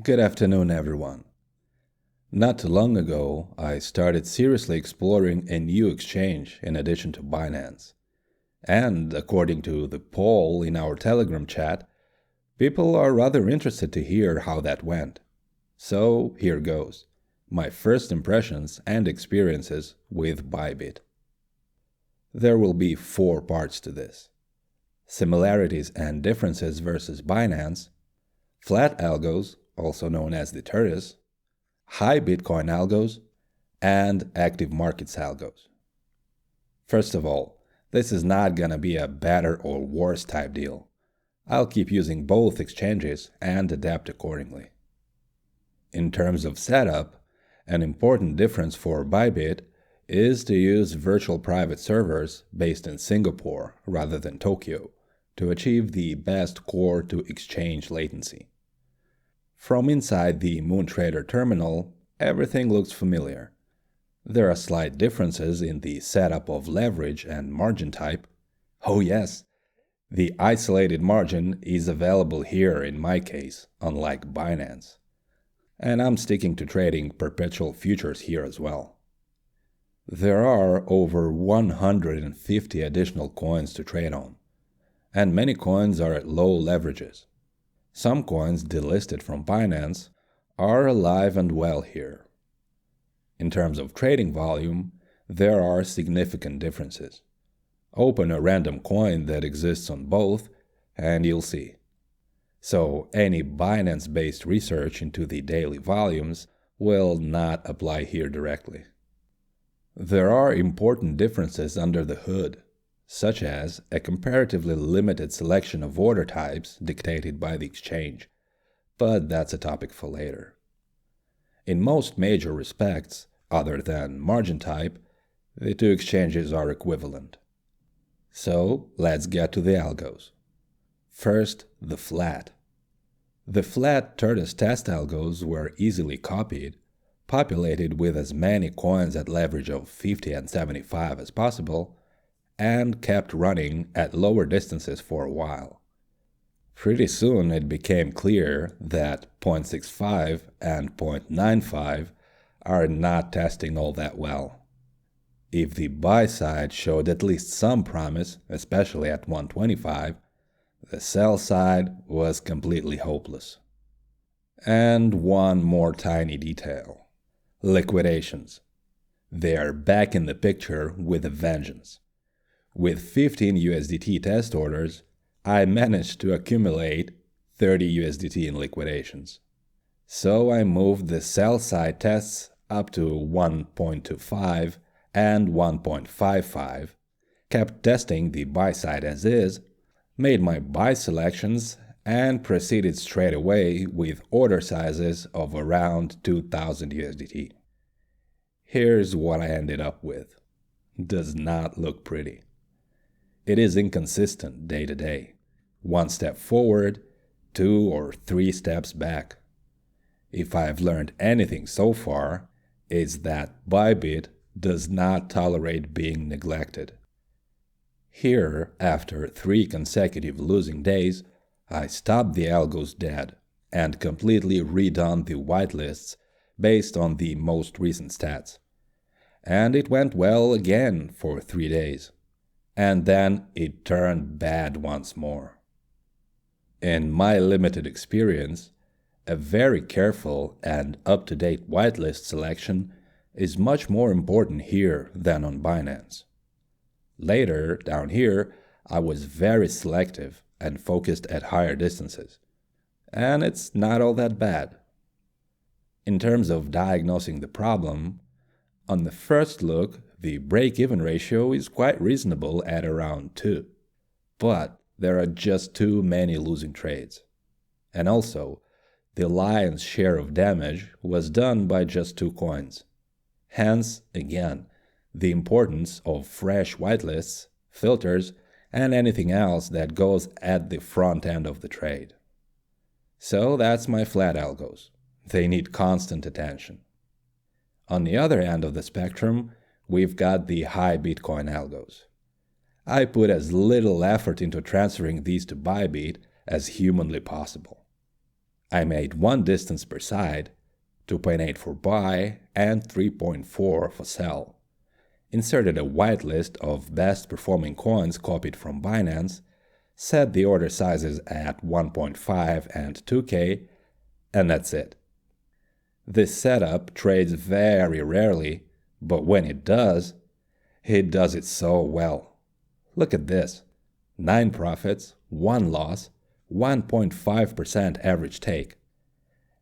Good afternoon, everyone. Not too long ago, I started seriously exploring a new exchange in addition to Binance. And according to the poll in our Telegram chat, people are rather interested to hear how that went. So here goes, my first impressions and experiences with ByBit. There will be 4 parts to this: similarities and differences versus Binance, flat algos, also known as the tortoise, high Bitcoin algos, and active markets algos. First of all, this is not gonna be a better or worse type deal. I'll keep using both exchanges and adapt accordingly. In terms of setup, an important difference for ByBit is to use virtual private servers based in Singapore rather than Tokyo to achieve the best core-to-exchange latency. From inside the Moontrader terminal, everything looks familiar. There are slight differences in the setup of leverage and margin type. Oh yes, the isolated margin is available here in my case, unlike Binance. And I'm sticking to trading perpetual futures here as well. There are over 150 additional coins to trade on, and many coins are at low leverages. Some coins delisted from Binance are alive and well here. In terms of trading volume, there are significant differences. Open a random coin that exists on both, and you'll see. So any Binance-based research into the daily volumes will not apply here directly. There are important differences under the hood, such as a comparatively limited selection of order types dictated by the exchange, but that's a topic for later. In most major respects, other than margin type, the two exchanges are equivalent. So let's get to the algos. First, the flat. The flat tortoise test algos were easily copied, populated with as many coins at leverage of 50 and 75 as possible, and kept running at lower distances for a while. Pretty soon it became clear that 0.65 and 0.95 are not testing all that well. If the buy side showed at least some promise, especially at 125, the sell side was completely hopeless. And one more tiny detail: liquidations. They are back in the picture with a vengeance. With 15 USDT test orders, I managed to accumulate 30 USDT in liquidations. So I moved the sell side tests up to 1.25 and 1.55, kept testing the buy side as is, made my buy selections, and proceeded straight away with order sizes of around 2000 USDT. Here's what I ended up with. Does not look pretty. It is inconsistent day to day. 1 step forward, 2 or 3 steps back. If I've learned anything so far, it's that ByBit does not tolerate being neglected. Here, after 3 consecutive losing days, I stopped the algos dead and completely redone the whitelists based on the most recent stats. And it went well again for 3 days. And then it turned bad once more. In my limited experience, a very careful and up-to-date whitelist selection is much more important here than on Binance. Later, down here, I was very selective and focused at higher distances. And it's not all that bad. In terms of diagnosing the problem, on the first look, the break-even ratio is quite reasonable at around 2. But there are just too many losing trades. And also, the lion's share of damage was done by just 2 coins. Hence, again, the importance of fresh whitelists, filters, and anything else that goes at the front end of the trade. So that's my flat algos. They need constant attention. On the other end of the spectrum, we've got the high Bitcoin algos. I put as little effort into transferring these to ByBit as humanly possible. I made one distance per side, 2.8 for buy and 3.4 for sell. Inserted a whitelist of best performing coins copied from Binance, set the order sizes at 1.5 and 2K, and that's it. This setup trades very rarely, but when it does it so well. Look at this. 9 profits, 1 loss, 1.5% average take.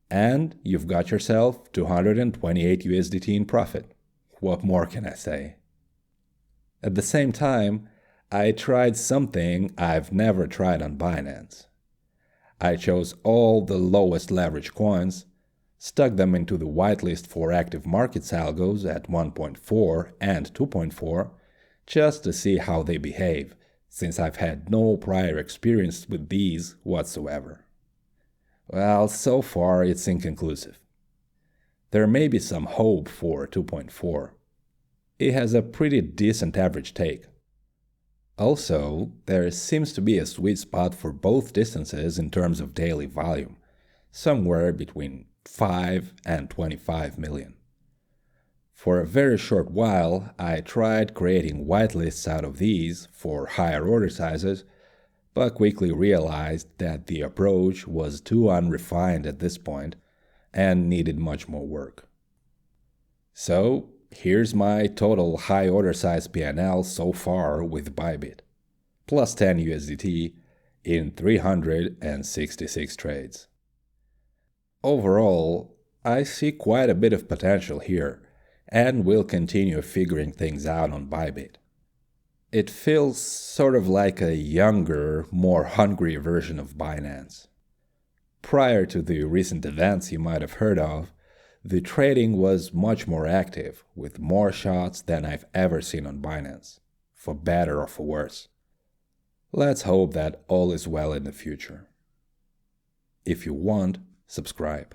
And you've got yourself 228 USDT in profit. What more can I say? At the same time, I tried something I've never tried on Binance. I chose all the lowest leverage coins, stuck them into the whitelist for active markets algos at 1.4 and 2.4 just to see how they behave, since I've had no prior experience with these whatsoever. Well, so far it's inconclusive. There may be some hope for 2.4. It has a pretty decent average take. Also, there seems to be a sweet spot for both distances in terms of daily volume, somewhere between 5 and 25 million. For a very short while, I tried creating whitelists out of these for higher order sizes, but quickly realized that the approach was too unrefined at this point and needed much more work. So, here's my total high order size P&L so far with ByBit, plus 10 USDT in 366 trades. Overall, I see quite a bit of potential here, and will continue figuring things out on ByBit. It feels sort of like a younger, more hungry version of Binance. Prior to the recent events you might have heard of, the trading was much more active, with more shots than I've ever seen on Binance, for better or for worse. Let's hope that all is well in the future. If you want, subscribe.